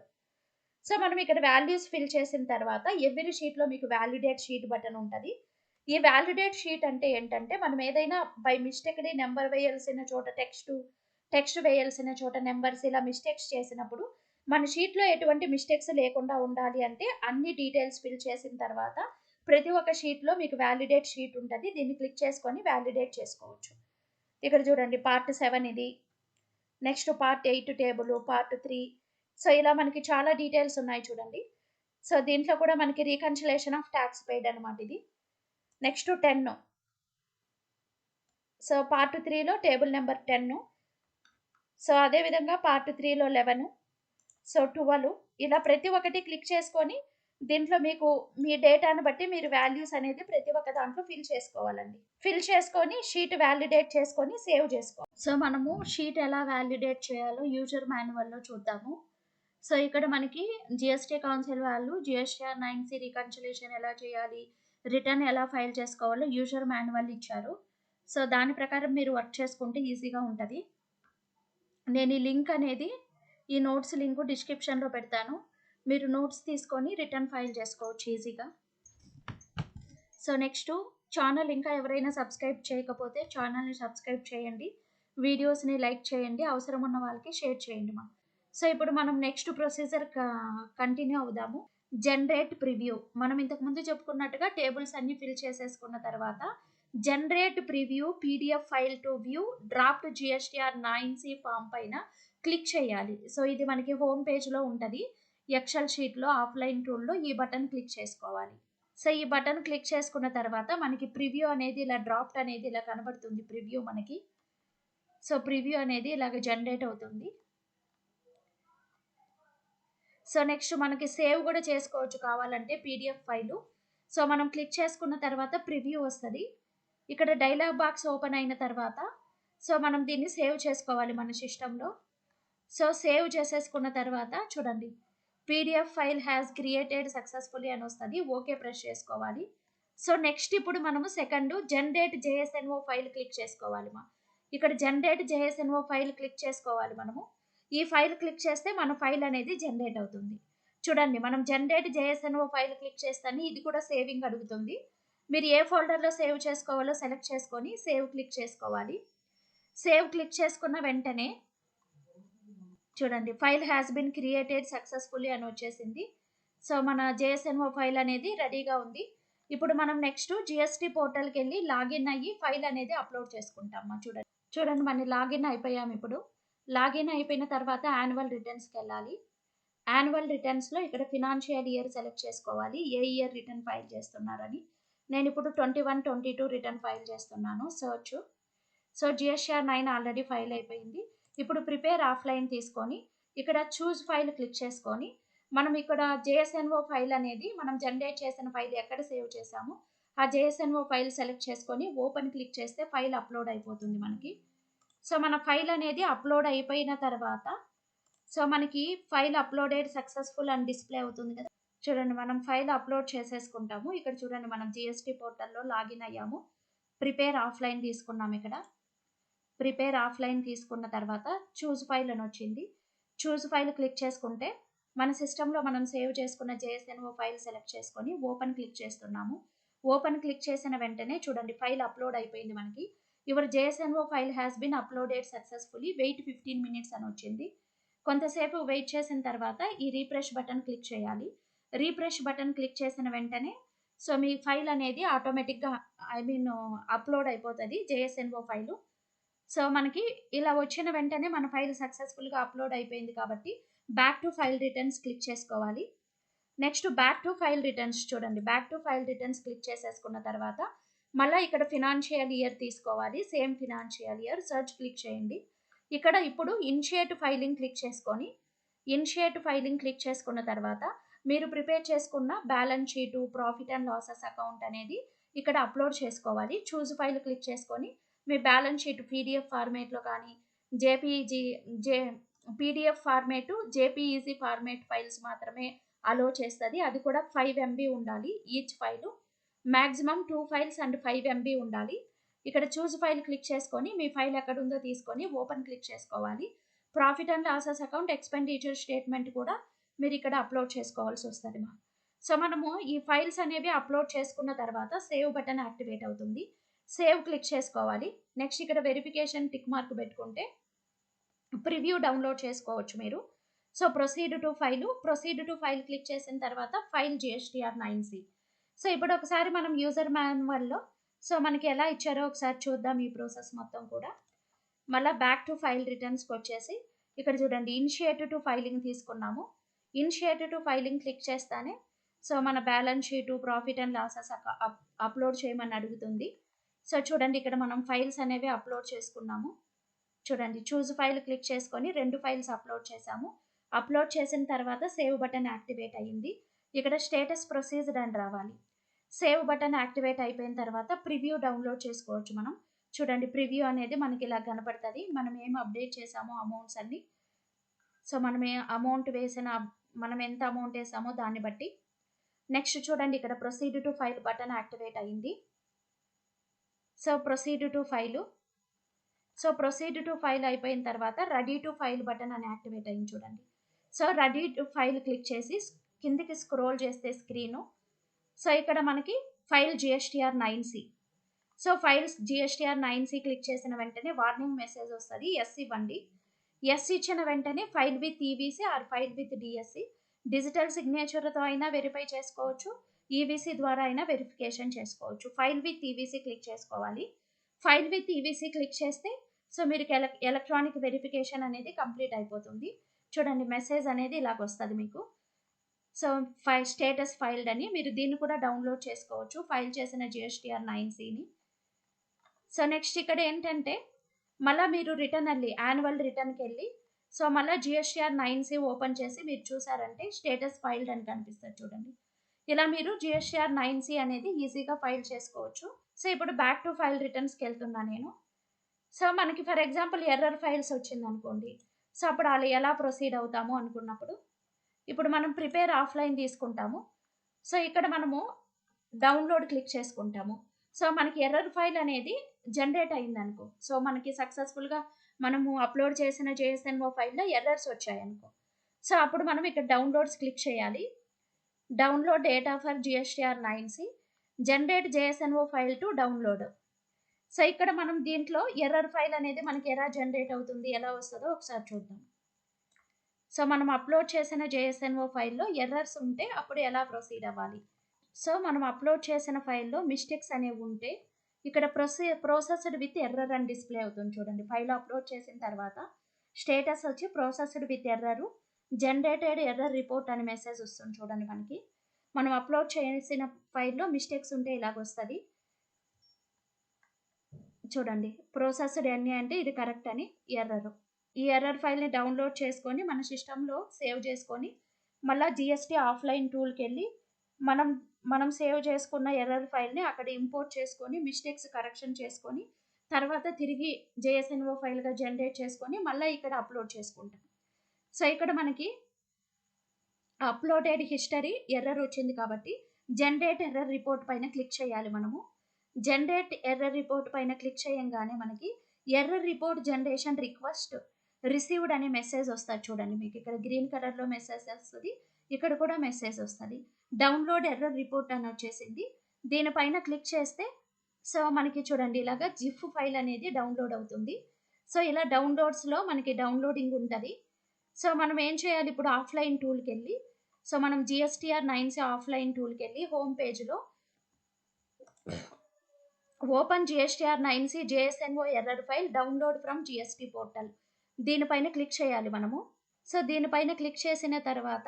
so మనం ఇక్కడ వాల్యూస్ ఫిల్ చేసిన తర్వాత ఎవ్రీ షీట్‌లో మీకు వాలిడేట్ షీట్ బటన్ ఉంటది. ఈ వాలిడేట్ షీట్ అంటే ఏంటంటే మనం ఏదైనా బై మిస్టేక్‌లీ నంబర్ వేయాల్సిన చోట టెక్స్ట్ వేయాల్సిన చోట నంబర్స్ ఇలా మిస్టేక్స్ చేసినప్పుడు మన షీట్‌లో ఎటువంటి మిస్టేక్స్ లేకుండా ఉండాలి అంటే అన్ని డీటెయిల్స్ ఫిల్ చేసిన తర్వాత ప్రతి ఒక్క షీట్‌లో మీకు వాలిడేట్ షీట్ ఉంటది. దీన్ని క్లిక్ చేసుకొని వాలిడేట్ చేసుకోవచ్చు. ఇక్కడ చూడండి పార్ట్ 7 ఇది. Next part 8 table, part 3. So ఇలా మనకి చాలా డీటెయిల్స్ ఉన్నాయి చూడండి. సో దీంట్లో కూడా మనకి రీకన్సిలేషన్ ఆఫ్ టాక్స్ పెయిడ్ అన్నమాట ఇది. నెక్స్ట్ 10. సో పార్ట్ 3లో టేబుల్ నెంబర్ 10. సో అదే విధంగా పార్ట్ 3లో 11. సో 12 ఇలా ప్రతి ఒక్కటి క్లిక్ చేసుకొని దీంట్లో మీకు మీ డేటాను బట్టి మీరు వాల్యూస్ అనేది ప్రతి ఒక్క దాంట్లో ఫిల్ చేసుకోవాలండి. ఫిల్ చేసుకొని షీట్ వాలిడేట్ చేసుకొని సేవ్ చేసుకోవాలి. సో మనము షీట్ ఎలా వాలిడేట్ చేయాలో యూజర్ మాన్యువల్‌లో చూద్దాము. సో ఇక్కడ మనకి జీఎస్టీ కౌన్సిల్ వాళ్ళు జీఎస్టీఆర్ 9C రీకన్సిలేషన్ ఎలా చేయాలి, రిటర్న్ ఎలా ఫైల్ చేసుకోవాలో యూజర్ మాన్యువల్ ఇచ్చారు. సో దాని ప్రకారం మీరు వర్క్ చేసుకుంటే ఈజీగా ఉంటది. నేను ఈ లింక్ అనేది ఈ నోట్స్ లింక్ డిస్క్రిప్షన్‌లో పెడతాను. మీరు నోట్స్ తీసుకొని రిటర్న్ ఫైల్ చేసుకోవచ్చు ఈజీగా. సో నెక్స్ట్ ఛానల్ ఇంకా ఎవరైనా సబ్స్క్రైబ్ చేయకపోతే ఛానల్‌ని సబ్స్క్రైబ్ చేయండి. వీడియోస్‌ని లైక్ చేయండి. అవసరం ఉన్న వాళ్ళకి షేర్ చేయండి మా. సో ఇప్పుడు మనం నెక్స్ట్ ప్రొసీజర్ కంటిన్యూ అవుదాము. Generate preview. మనం ఇంతకుముందు చెప్పుకున్నట్టుగా టేబుల్స్ అన్ని ఫిల్ చేసేసుకున్న తర్వాత generate preview PDF file to view draft GSTR 9C form పైన క్లిక్ చేయాలి. సో ఇది మనకి హోమ్ పేజ్‌లో ఉంటది. ఎక్సెల్ షీట్‌లో ఆఫ్‌లైన్ టూల్‌లో ఈ బటన్ క్లిక్ చేసుకోవాలి. సో ఈ బటన్ క్లిక్ చేసుకున్న తర్వాత మనకి ప్రివ్యూ అనేది ఇలా డ్రాఫ్ట్ అనేది ఇలా కనబడుతుంది ప్రివ్యూ మనకి. సో ప్రివ్యూ అనేది ఇలాగ జనరేట్ అవుతుంది. సో నెక్స్ట్ మనకి సేవ్ కూడా చేసుకోవచ్చు కావాలంటే పీడిఎఫ్ ఫైలు. సో మనం క్లిక్ చేసుకున్న తర్వాత ప్రివ్యూ వస్తది. ఇక్కడ డైలాగ్ బాక్స్ ఓపెన్ అయిన తర్వాత సో మనం దీన్ని సేవ్ చేసుకోవాలి మన సిస్టమ్‌లో. సో సేవ్ చేసేసుకున్న తర్వాత చూడండి PDF file has created successfully అని వస్తది. ఓకే ప్రెస్ చేసుకోవాలి. సో నెక్స్ట్ ఇప్పుడు మనము second generate JSON file click చేసుకోవాలి ఇక్కడ జనరేట్ జేఎస్ఎన్ఓ ఫైల్ క్లిక్ చేసుకోవాలి మనము. ఈ ఫైల్ క్లిక్ చేస్తే మన ఫైల్ అనేది జనరేట్ అవుతుంది. చూడండి మనం జనరేట్ జేఎస్ఎన్ఓ ఫైల్ క్లిక్ చేస్తేనే ఇది కూడా సేవింగ్ అడుగుతుంది. మీరు ఏ ఫోల్డర్‌లో సేవ్ చేసుకోవాలో సెలెక్ట్ చేసుకొని సేవ్ క్లిక్ చేసుకోవాలి. సేవ్ క్లిక్ చేసుకున్న వెంటనే చూడండి file has been created successfully అని వచ్చేసింది. సో మన జేఎస్ఎన్ఓ ఫైల్ అనేది రెడీగా ఉంది. ఇప్పుడు మనం నెక్స్ట్ జీఎస్టీ పోర్టల్‌కెళ్ళి లాగిన్ అయ్యి ఫైల్ అనేది అప్లోడ్ చేసుకుంటాం చూడండి. చూడండి మనం లాగిన్ అయిపోయాం ఇప్పుడు. లాగిన్ అయిపోయిన తర్వాత యాన్యువల్ రిటర్న్స్‌కెళ్ళాలి. యాన్యువల్ రిటర్న్స్‌లో ఇక్కడ ఫినాన్షియల్ ఇయర్ సెలెక్ట్ చేసుకోవాలి. ఏ ఇయర్ రిటర్న్ ఫైల్ చేస్తున్నారని. నేను ఇప్పుడు 21, 22 రిటర్న్ ఫైల్ చేస్తున్నాను. సో జీఎస్టీఆర్ 9 ఆల్రెడీ ఫైల్ అయిపోయింది. ఇప్పుడు ప్రిపేర్ ఆఫ్‌లైన్ తీసుకొని ఇక్కడ చూస్ ఫైల్ క్లిక్ చేసుకొని మనం ఇక్కడ జేఎస్ఎన్ఓ ఫైల్ అనేది మనం జనరేట్ చేసిన ఫైల్ ఎక్కడ సేవ్ చేసామో ఆ జేఎస్ఎన్ఓ ఫైల్ సెలెక్ట్ చేసుకొని ఓపెన్ క్లిక్ చేస్తే ఫైల్ అప్లోడ్ అయిపోతుంది మనకి. సో మన ఫైల్ అనేది అప్లోడ్ అయిపోయిన తర్వాత సో మనకి ఫైల్ అప్లోడెడ్ సక్సెస్‌ఫుల్ అని డిస్‌ప్లే అవుతుంది కదా! చూడండి మనం ఫైల్ అప్లోడ్ చేసేసుకుంటాము. ఇక్కడ చూడండి మనం జీఎస్టీ పోర్టల్‌లో లాగిన్ అయ్యాము. ప్రిపేర్ ఆఫ్‌లైన్ తీసుకున్నాం ఇక్కడ. ప్రిపేర్ ఆఫ్‌లైన్ తీసుకున్న తర్వాత చూస్ ఫైల్ అని వచ్చింది. చూస్ ఫైల్ క్లిక్ చేసుకుంటే మన సిస్టమ్‌లో మనం సేవ్ చేసుకున్న జేఎస్ఎన్ఓ ఫైల్ సెలెక్ట్ చేసుకొని ఓపెన్ క్లిక్ చేస్తున్నాము. ఓపెన్ క్లిక్ చేసిన వెంటనే చూడండి ఫైల్ అప్లోడ్ అయిపోయింది మనకి. Your JSON file has been uploaded successfully wait 15 minutes అని వచ్చింది. కొంతసేపు వెయిట్ చేసిన తర్వాత ఈ రీఫ్రెష్ బటన్ క్లిక్ చేయాలి. రీఫ్రెష్ బటన్ క్లిక్ చేసిన వెంటనే సో మీ ఫైల్ అనేది ఆటోమేటిక్‌గా అప్లోడ్ అయిపోతది జేఎస్ఎన్ఓ ఫైలు. సో మనకి ఇలా వచ్చిన వెంటనే మన ఫైల్ సక్సెస్‌ఫుల్‌గా అప్లోడ్ అయిపోయింది కాబట్టి back to file returns click చేసుకోవాలి. Next back to file returns చూడండి. Back to file returns click చేసేసుకున్న తర్వాత మళ్ళా ఇక్కడ ఫినాన్షియల్ ఇయర్ తీసుకోవాలి. Same financial year search click చేయండి. ఇక్కడ ఇప్పుడు ఇనిషియేట్ ఫైలింగ్ క్లిక్ చేసుకొని ఇనిషియేట్ ఫైలింగ్ క్లిక్ చేసుకున్న తర్వాత మీరు ప్రిపేర్ చేసుకున్న balance sheet, profit and losses account అనేది ఇక్కడ అప్లోడ్ చేసుకోవాలి. చూస్ ఫైల్ క్లిక్ చేసుకొని మీ బ్యాలెన్స్ షీట్ పీడిఎఫ్ ఫార్మేట్‌లో కానీ జేపీఈజీ జే PDF format, JPEG format files మాత్రమే అలో చేస్తది. అది కూడా 5 ఎంబీ ఉండాలి each file. Maximum 2 files and 5 MB ఉండాలి. ఇక్కడ చూస్ ఫైల్ క్లిక్ చేసుకొని మీ ఫైల్ ఎక్కడుందో తీసుకొని ఓపెన్ క్లిక్ చేసుకోవాలి. Profit and losses account expenditure statement కూడా మీరు ఇక్కడ అప్లోడ్ చేసుకోవాల్సి వస్తుంది మా. సో మనము ఈ ఫైల్స్ అనేవి అప్లోడ్ చేసుకున్న తర్వాత సేవ్ బటన్ యాక్టివేట్ అవుతుంది. సేవ్ క్లిక్ చేసుకోవాలి. నెక్స్ట్ ఇక్కడ వెరిఫికేషన్ టిక్ మార్క్ పెట్టుకుంటే ప్రివ్యూ డౌన్లోడ్ చేసుకోవచ్చు మీరు. So proceed to file click చేసిన తర్వాత ఫైల్ GSTR9C. సో ఇప్పుడు ఒకసారి మనం యూజర్ మాన్యువల్లో సో మనకి ఎలా ఇచ్చారో ఒకసారి చూద్దాం ఈ ప్రాసెస్ మొత్తం కూడా. మళ్ళీ బ్యాక్ టు ఫైల్ రిటర్న్స్కి వచ్చేసి ఇక్కడ చూడండి ఇనిషియేట్ టు ఫైలింగ్ తీసుకున్నాము. ఇనిషియేట్ టు ఫైలింగ్ క్లిక్ చేస్తానే సో మన balance sheet profit and losses upload చేయమని అడుగుతుంది. సో చూడండి ఇక్కడ మనం ఫైల్స్ అనేవి అప్లోడ్ చేసుకున్నాము. చూడండి చూజ్ ఫైల్ క్లిక్ చేసుకొని 2 ఫైల్స్ అప్లోడ్ చేసాము. అప్లోడ్ చేసిన తర్వాత సేవ్ బటన్ యాక్టివేట్ అయ్యింది. ఇక్కడ స్టేటస్ ప్రొసీజ్డ్ అని రావాలి. సేవ్ బటన్ యాక్టివేట్ అయిపోయిన తర్వాత ప్రివ్యూ డౌన్లోడ్ చేసుకోవచ్చు మనం. చూడండి ప్రివ్యూ అనేది మనకి ఇలా కనపడుతుంది. మనం ఏం అప్డేట్ చేసామో అమౌంట్స్ అన్ని. సో మనం మనం ఎంత అమౌంట్ వేసామో దాన్ని బట్టి. నెక్స్ట్ చూడండి ఇక్కడ proceed to file button activate అయ్యింది. సో ప్రొసీడ్ టు ఫైల్ అయిపోయిన తర్వాత రెడీ టు ఫైల్ బటన్ అని యాక్టివేట్ అయింది చూడండి. So ready to file click చేసి కిందికి స్క్రోల్ చేస్తే స్క్రీను. సో ఇక్కడ మనకి file GSTR9C. So files GSTR9C click చేసిన వెంటనే వార్నింగ్ మెసేజ్ వస్తుంది. ఎస్ ఇవ్వండి. ఎస్ ఇచ్చిన వెంటనే file with EVC or file with DSC digital సిగ్నేచర్తో అయినా వెరిఫై చేసుకోవచ్చు. EVC ద్వారా అయినా వెరిఫికేషన్ చేసుకోవచ్చు. ఫైల్ విత్ EVC క్లిక్ చేసుకోవాలి. ఫైల్ విత్ EVC క్లిక్ చేస్తే సో మీరు ఎలక్ట్రానిక్ వెరిఫికేషన్ అనేది కంప్లీట్ అయిపోతుంది. చూడండి మెసేజ్ అనేది ఇలాగ వస్తుంది మీకు. సో స్టేటస్ ఫైల్డ్ అని మీరు దీన్ని కూడా డౌన్లోడ్ చేసుకోవచ్చు ఫైల్ చేసిన GSTR9Cని. సో నెక్స్ట్ ఇక్కడ ఏంటంటే మళ్ళీ మీరు యాన్యువల్ రిటర్న్కి వెళ్ళి సో మళ్ళీ GSTR9C ఓపెన్ చేసి మీరు చూసారంటే స్టేటస్ ఫైల్డ్ అని కనిపిస్తుంది చూడండి. ఇలా మీరు GSTR9C అనేది ఈజీగా ఫైల్ చేసుకోవచ్చు. సో ఇప్పుడు బ్యాక్ టు ఫైల్ రిటర్న్స్కి వెళ్తున్నా నేను. సో మనకి ఫర్ ఎగ్జాంపుల్ ఎర్రర్ ఫైల్స్ వచ్చింది అనుకోండి. సో అప్పుడు అలా ఎలా ప్రొసీడ్ అవుతాము అనుకున్నప్పుడు ఇప్పుడు మనం ప్రిపేర్ ఆఫ్లైన్ తీసుకుంటాము. సో ఇక్కడ మనము డౌన్లోడ్ క్లిక్ చేసుకుంటాము. సో మనకి ఎర్రర్ ఫైల్ అనేది జనరేట్ అయింది అనుకో. సో మనకి సక్సెస్ఫుల్గా మనము అప్లోడ్ చేసిన JSNO ఫైల్లో ఎర్రర్స్ వచ్చాయి అనుకో. సో అప్పుడు మనం ఇక్కడ డౌన్లోడ్స్ క్లిక్ చేయాలి. Download data for GSTR9C generate JSNO file to download. So ఇక్కడ మనం దీంట్లో ఎర్రర్ ఫైల్ అనేది మనకి ఎలా జనరేట్ అవుతుంది ఎలా వస్తుందో ఒకసారి చూద్దాం. సో మనం అప్లోడ్ చేసిన JSNO ఫైల్లో ఎర్రర్స్ ఉంటే అప్పుడు ఎలా ప్రొసీడ్ అవ్వాలి. సో మనం అప్లోడ్ చేసిన ఫైల్లో మిస్టేక్స్ అనేవి ఉంటే ఇక్కడ ప్రాసెస్డ్ విత్ ఎర్రర్ అని డిస్ప్లే అవుతుంది చూడండి. ఫైల్ అప్లోడ్ చేసిన తర్వాత స్టేటస్ వచ్చి processed with error generated error report అని మెసేజ్ వస్తుంది చూడండి మనకి. మనం అప్లోడ్ చేసిన ఫైల్లో మిస్టేక్స్ ఉంటే ఇలాగ వస్తుంది చూడండి. ప్రాసెస్డ్ ఎన్ని అంటే ఇది కరెక్ట్ అని ఎర్రర్. ఈ ఎర్రర్ ఫైల్ని డౌన్లోడ్ చేసుకొని మన సిస్టంలో సేవ్ చేసుకొని మళ్ళీ GST ఆఫ్లైన్ టూల్కి వెళ్ళి మనం సేవ్ చేసుకున్న ఎర్రర్ ఫైల్ని అక్కడ ఇంపోర్ట్ చేసుకొని మిస్టేక్స్ కరెక్షన్ చేసుకొని తర్వాత తిరిగి JSNO ఫైల్గా జనరేట్ చేసుకొని మళ్ళీ ఇక్కడ అప్లోడ్ చేసుకుంటాం. సో ఇక్కడ మనకి అప్లోడెడ్ హిస్టరీ ఎర్రర్ వచ్చింది కాబట్టి జనరేట్ ఎర్రర్ రిపోర్ట్ పైన క్లిక్ చేయాలి మనము. జనరేట్ ఎర్రర్ రిపోర్ట్ పైన క్లిక్ చేయంగానే మనకి error report generation request received అనే మెసేజ్ వస్తుంది చూడండి. మీకు ఇక్కడ గ్రీన్ కలర్లో మెసేజ్ వస్తుంది, ఇక్కడ కూడా మెసేజ్ వస్తుంది. డౌన్లోడ్ ఎర్రర్ రిపోర్ట్ అని వచ్చేసింది. దీనిపైన క్లిక్ చేస్తే సో మనకి చూడండి ఇలాగా జిఫ్ ఫైల్ అనేది డౌన్లోడ్ అవుతుంది. సో ఇలా డౌన్లోడ్స్లో మనకి డౌన్లోడింగ్ ఉంటుంది. సో మనం ఏం చేయాలి ఇప్పుడు ఆఫ్లైన్ టూల్కి వెళ్ళి సో మనం GSTR9C ఆఫ్లైన్ టూల్కి వెళ్ళి హోమ్ పేజ్లో open GSTR9C JSNO error file download from GST portal దీనిపైన క్లిక్ చేయాలి మనము. సో దీనిపైన క్లిక్ చేసిన తర్వాత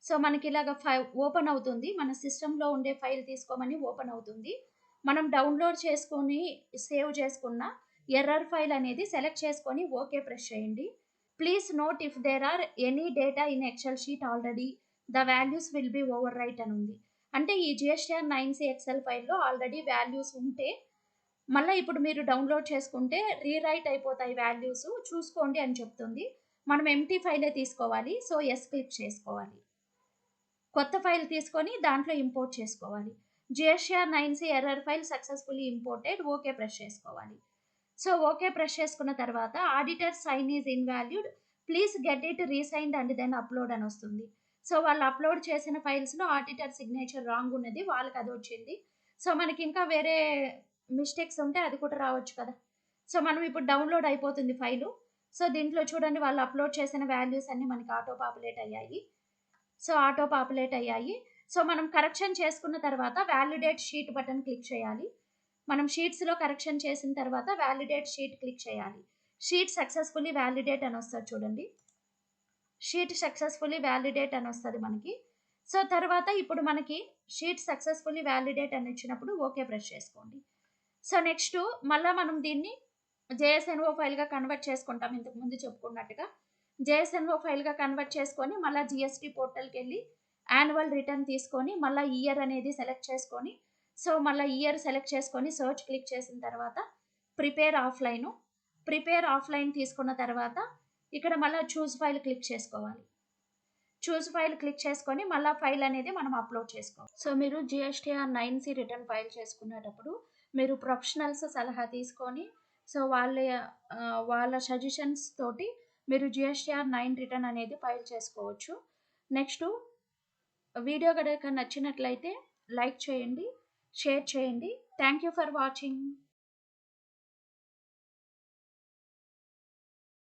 సో మనకి ఇలాగ ఓపెన్ అవుతుంది. మన సిస్టంలో ఉండే ఫైల్ తీసుకోమని ఓపెన్ అవుతుంది. మనం డౌన్లోడ్ చేసుకొని సేవ్ చేసుకున్న ఎర్రర్ ఫైల్ అనేది సెలెక్ట్ చేసుకొని ఓకే ప్రెస్ చేయండి. Please note if there are any data in Excel sheet already the values will be overwrite అని ఉంది. అంటే ఈ GSTR9C ఎక్సెల్ ఫైల్లో ఆల్రెడీ వాల్యూస్ ఉంటే మళ్ళీ ఇప్పుడు మీరు డౌన్లోడ్ చేసుకుంటే రీరైట్ అయిపోతాయి వాల్యూస్ చూసుకోండి అని చెప్తుంది. మనం ఎంటీ ఫైలే తీసుకోవాలి. సో ఎస్ క్లిక్ చేసుకోవాలి. కొత్త ఫైల్ తీసుకొని దాంట్లో ఇంపోర్ట్ చేసుకోవాలి. GSTR9C error file successfully imported okay press చేసుకోవాలి. సో ఓకే ప్రెస్ చేసుకున్న తర్వాత auditor sign is invalid please get it resigned and then upload అని వస్తుంది. సో వాళ్ళు అప్లోడ్ చేసిన ఫైల్స్లో ఆడిటర్ సిగ్నేచర్ రాంగ్ ఉన్నది, వాళ్ళకి అది వచ్చింది. సో మనకి ఇంకా వేరే మిస్టేక్స్ ఉంటే అది కూడా రావచ్చు కదా. సో మనం ఇప్పుడు డౌన్లోడ్ అయిపోతుంది ఫైలు. సో దీంట్లో చూడండి, వాళ్ళు అప్లోడ్ చేసిన వాల్యూస్ అన్ని మనకి ఆటో పాపులేట్ అయ్యాయి. సో ఆటో పాపులేట్ అయ్యాయి. సో మనం కరెక్షన్ చేసుకున్న తర్వాత వ్యాలిడేట్ షీట్ బటన్ క్లిక్ చేయాలి. మనం షీట్స్లో కరెక్షన్ చేసిన తర్వాత వ్యాలిడేట్ షీట్ క్లిక్ చేయాలి. షీట్ సక్సెస్ఫుల్లీ వ్యాలిడేట్ అని వస్తుంది చూడండి. షీట్ సక్సెస్ఫుల్లీ వ్యాలిడేట్ అని వస్తుంది మనకి. సో తర్వాత ఇప్పుడు మనకి షీట్ సక్సెస్ఫుల్లీ వ్యాలిడేట్ అని ఇచ్చినప్పుడు ఓకే ప్రెస్ చేసుకోండి. సో నెక్స్ట్ మళ్ళీ మనం దీన్ని జేఎస్ఎన్ఓ ఫైల్గా కన్వర్ట్ చేసుకుంటాం, ఇంతకు ముందు చెప్పుకున్నట్టుగా. జేఎస్ఎన్ఓ ఫైల్గా కన్వర్ట్ చేసుకొని మళ్ళీ జిఎస్టీ పోర్టల్కి వెళ్ళి యాన్యువల్ రిటర్న్ తీసుకొని మళ్ళీ ఇయర్ అనేది సెలెక్ట్ చేసుకొని, సో మళ్ళీ ఇయర్ సెలెక్ట్ చేసుకొని సర్చ్ క్లిక్ చేసిన తర్వాత ప్రిపేర్ ఆఫ్లైన్ తీసుకున్న తర్వాత ఇక్కడ మళ్ళీ చూస్ ఫైల్ క్లిక్ చేసుకోవాలి. చూస్ ఫైల్ క్లిక్ చేసుకొని మళ్ళీ ఫైల్ అనేది మనం అప్లోడ్ చేసుకోవాలి. సో మీరు జిఎస్టీఆర్ 9C రిటర్న్ ఫైల్ చేసుకునేటప్పుడు మీరు ప్రొఫెషనల్స్ సలహా తీసుకొని, సో వాళ్ళ సజెషన్స్ తోటి మీరు జిఎస్టీఆర్ 9 రిటర్న్ అనేది ఫైల్ చేసుకోవచ్చు. నెక్స్ట్ వీడియో కనుక నచ్చినట్లయితే లైక్ చేయండి, షేర్ చేయండి. Thank you for watching.